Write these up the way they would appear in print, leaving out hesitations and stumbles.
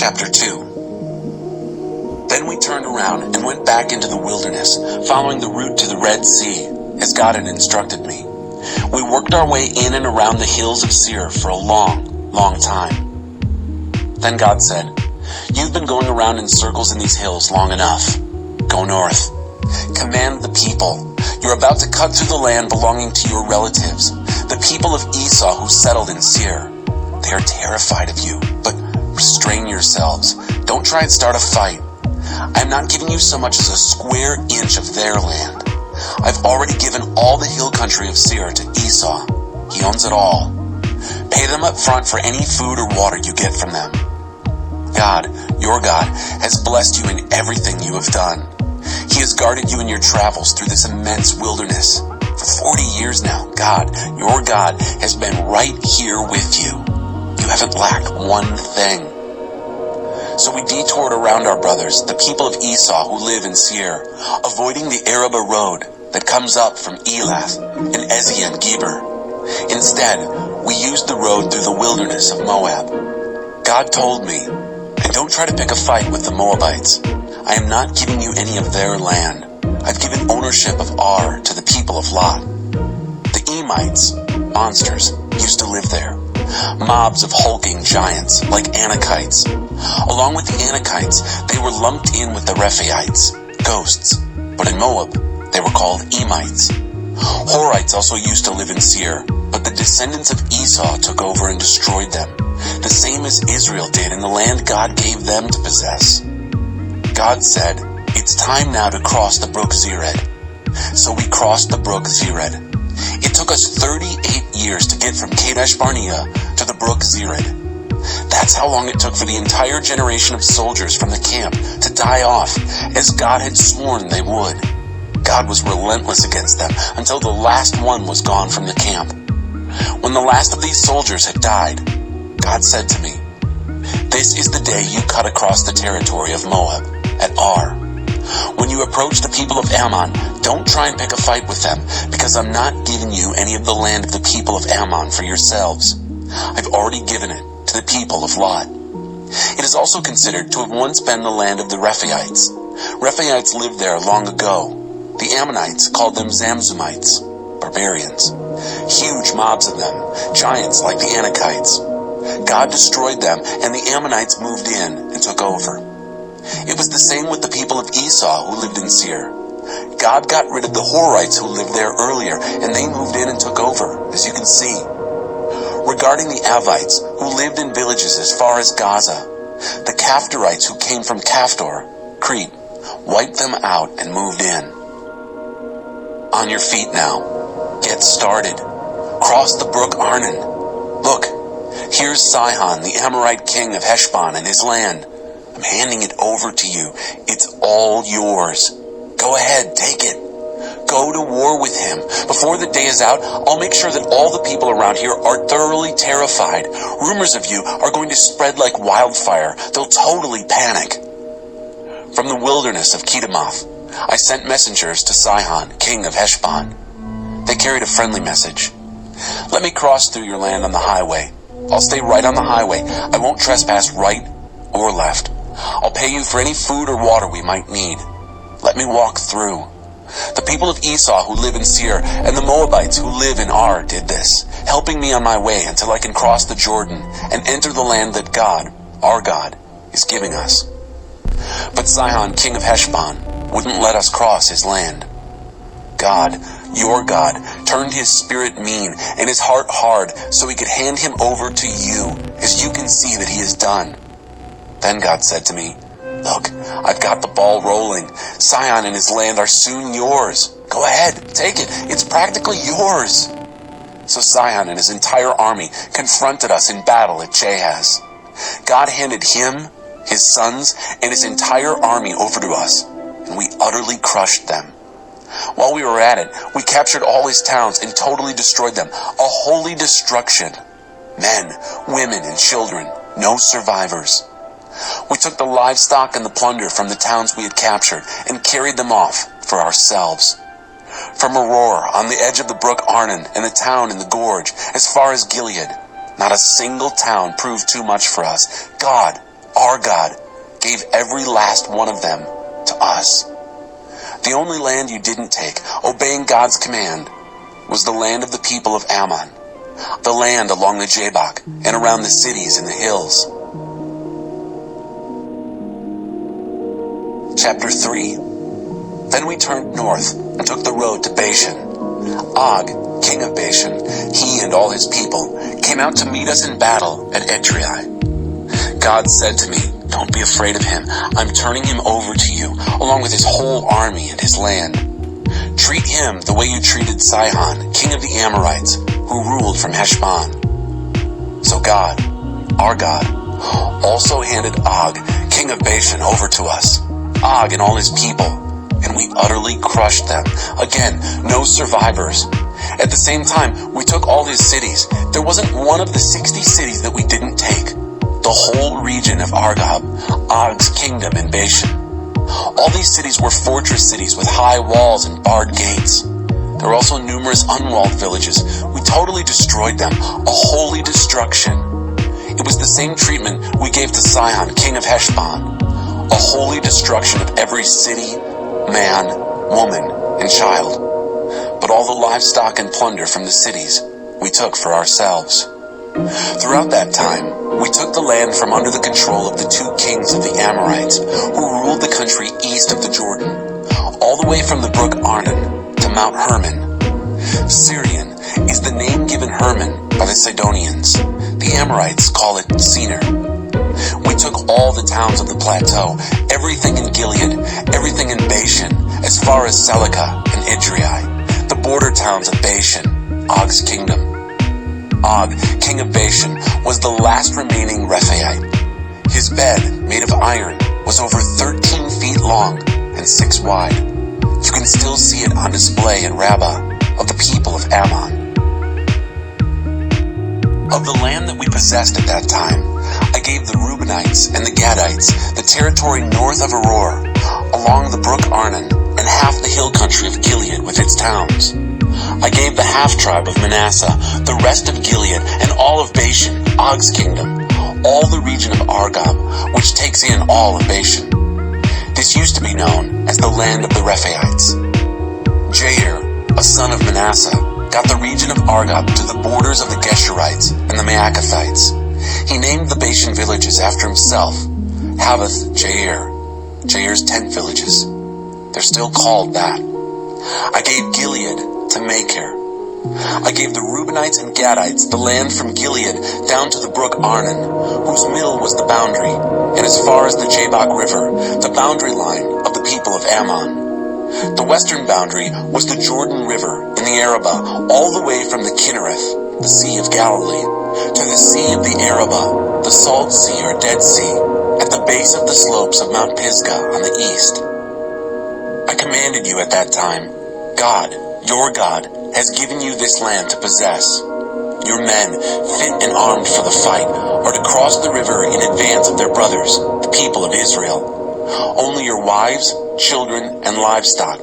Chapter 2. Then we turned around and went back into the wilderness, following the route to the Red Sea, as God had instructed me. We worked our way in and around the hills of Seir for a long time. Then God said, "You've been going around in circles in these hills long enough. Go north. Command the people. You're about to cut through the land belonging to your relatives, the people of Esau who settled in Seir. They are terrified of you, but restrain yourselves. Don't try and start a fight. I'm not giving you so much as a square inch of their land. I've already given all the hill country of Seir to Esau. He owns it all. Pay them up front for any food or water you get from them. God, your God, has blessed you in everything you have done. He has guarded you in your travels through this immense wilderness. For 40 years now, God, your God, has been right here with you. You haven't lacked one thing." So we detoured around our brothers, the people of Esau who live in Seir, avoiding the Arabah road that comes up from Elath and Ezion-Geber. Instead, we used the road through the wilderness of Moab. God told me, "And don't try to pick a fight with the Moabites. I am not giving you any of their land. I've given ownership of Ar to the people of Lot." The Emites, monsters, used to live there. Mobs of hulking giants, like Anakites. Along with the Anakites, they were lumped in with the Rephaites, ghosts. But in Moab, they were called Emites. Horites also used to live in Seir, but the descendants of Esau took over and destroyed them, the same as Israel did in the land God gave them to possess. God said, "It's time now to cross the brook Zered." So we crossed the brook Zered. It took us 38 years to get from Kadesh Barnea to the brook Zered. That's how long it took for the entire generation of soldiers from the camp to die off, as God had sworn they would. God was relentless against them until the last one was gone from the camp. When the last of these soldiers had died, God said to me, "This is the day you cut across the territory of Moab, at Ar. When you approach the people of Ammon, don't try and pick a fight with them, because I'm not giving you any of the land of the people of Ammon for yourselves. I've already given it to the people of Lot. It is also considered to have once been the land of the Rephaites. Rephaites lived there long ago. The Ammonites called them Zamzumites, barbarians. Huge mobs of them, giants like the Anakites. God destroyed them, and the Ammonites moved in and took over. It was the same with the people of Esau who lived in Seir. God got rid of the Horites who lived there earlier, and they moved in and took over, as you can see. Regarding the Avites, who lived in villages as far as Gaza, the Caphtorites who came from Caphtor, Crete, wiped them out and moved in. On your feet now. Get started. Cross the brook Arnon. Look, here's Sihon, the Amorite king of Heshbon, and his land. I'm handing it over to you. It's all yours. Go ahead, take it. Go to war with him. Before the day is out, I'll make sure that all the people around here are thoroughly terrified. Rumors of you are going to spread like wildfire. They'll totally panic." From the wilderness of Kedemoth, I sent messengers to Sihon, king of Heshbon. They carried a friendly message. "Let me cross through your land on the highway. I'll stay right on the highway. I won't trespass right or left. I'll pay you for any food or water we might need. Let me walk through." The people of Esau who live in Seir and the Moabites who live in Ar did this, helping me on my way until I can cross the Jordan and enter the land that God, our God, is giving us. But Sihon, king of Heshbon, wouldn't let us cross his land. God, your God, turned his spirit mean and his heart hard so he could hand him over to you, as you can see that he has done. Then God said to me, "Look, I've got the ball rolling. Sihon and his land are soon yours. Go ahead, take it. It's practically yours." So Sihon and his entire army confronted us in battle at Jahaz. God handed him, his sons, and his entire army over to us, and we utterly crushed them. While we were at it, we captured all his towns and totally destroyed them, a holy destruction. Men, women, and children, no survivors. We took the livestock and the plunder from the towns we had captured and carried them off for ourselves. From Auror, on the edge of the brook Arnon, and the town in the gorge, as far as Gilead, not a single town proved too much for us. God, our God, gave every last one of them to us. The only land you didn't take, obeying God's command, was the land of the people of Ammon, the land along the Jabbok and around the cities in the hills. Chapter 3. Then we turned north and took the road to Bashan. Og, king of Bashan, he and all his people, came out to meet us in battle at Edrei. God said to me, "Don't be afraid of him. I'm turning him over to you, along with his whole army and his land. Treat him the way you treated Sihon, king of the Amorites, who ruled from Heshbon." So God, our God, also handed Og, king of Bashan, over to us, Og and all his people, and we utterly crushed them. Again, no survivors. At the same time, we took all his cities. There wasn't one of the 60 cities that we didn't take. The whole region of Argob, Og's kingdom in Bashan. All these cities were fortress cities with high walls and barred gates. There were also numerous unwalled villages. We totally destroyed them, a holy destruction. It was the same treatment we gave to Sihon, king of Heshbon, a holy destruction of every city, man, woman, and child. But all the livestock and plunder from the cities we took for ourselves. Throughout that time, we took the land from under the control of the 2 kings of the Amorites, who ruled the country east of the Jordan, all the way from the brook Arnon to Mount Hermon. Syrian is the name given Hermon by the Sidonians. The Amorites call it Senir. We took all the towns of the plateau, everything in Gilead, everything in Bashan, as far as Selecah and Edrei, the border towns of Bashan, Og's kingdom. Og, king of Bashan, was the last remaining Rephaite. His bed, made of iron, was over 13 feet long and 6 wide. You can still see it on display in Rabbah of the people of Ammon. Of the land that we possessed at that time, I gave the Reubenites and the Gadites the territory north of Aroer, along the brook Arnon, and half the hill country of Gilead with its towns. I gave the half-tribe of Manasseh, the rest of Gilead, and all of Bashan, Og's kingdom, all the region of Argob, which takes in all of Bashan. This used to be known as the land of the Rephaites. Jair, a son of Manasseh, got the region of Argob to the borders of the Geshurites and the Maacathites. He named the Bashan villages after himself, Havoth Jair, Jair's 10 villages. They're still called that. I gave Gilead to Machir. I gave the Reubenites and Gadites the land from Gilead down to the brook Arnon, whose middle was the boundary, and as far as the Jabbok River, the boundary line of the people of Ammon. The western boundary was the Jordan River in the Arabah, all the way from the Kinnereth, the Sea of Galilee, to the Sea of the Arabah, the Salt Sea or Dead Sea, at the base of the slopes of Mount Pisgah on the east. I commanded you at that time, God, your God, has given you this land to possess. Your men, fit and armed for the fight, are to cross the river in advance of their brothers, the people of Israel. Only your wives, children, and livestock,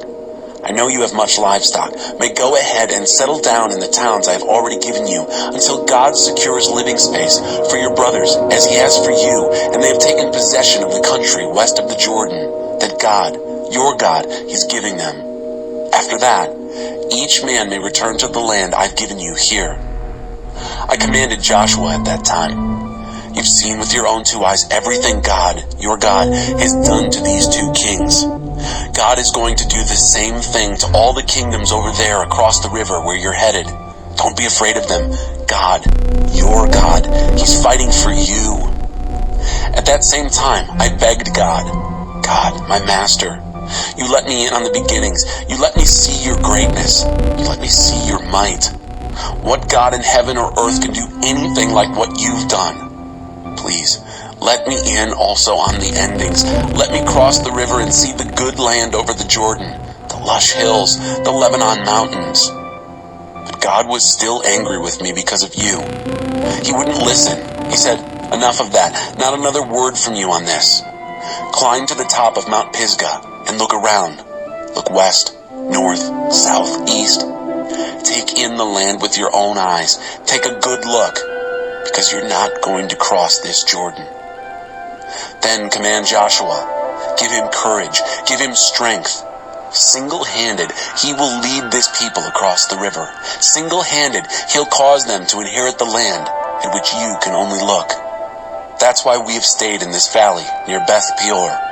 I know you have much livestock, may go ahead and settle down in the towns I have already given you until God secures living space for your brothers as he has for you, and they have taken possession of the country west of the Jordan that God, your God, is giving them. After that, each man may return to the land I've given you here. I commanded Joshua at that time, you've seen with your own 2 eyes everything God, your God, has done to these 2 kings. God is going to do the same thing to all the kingdoms over there across the river where you're headed. Don't be afraid of them. God, your God, he's fighting for you. At that same time, I begged God, God, my master, you let me in on the beginnings. You let me see your greatness. You let me see your might. What God in heaven or earth can do anything like what you've done? Please, let me in also on the endings. Let me cross the river and see the good land over the Jordan, the lush hills, the Lebanon mountains. But God was still angry with me because of you. He wouldn't listen. He said, enough of that. Not another word from you on this. Climb to the top of Mount Pisgah and look around. Look west, north, south, east. Take in the land with your own eyes. Take a good look, because you're not going to cross this Jordan. Then command Joshua. Give him courage. Give him strength. Single-handed, he will lead this people across the river. Single-handed, he'll cause them to inherit the land at which you can only look. That's why we have stayed in this valley near Beth Peor.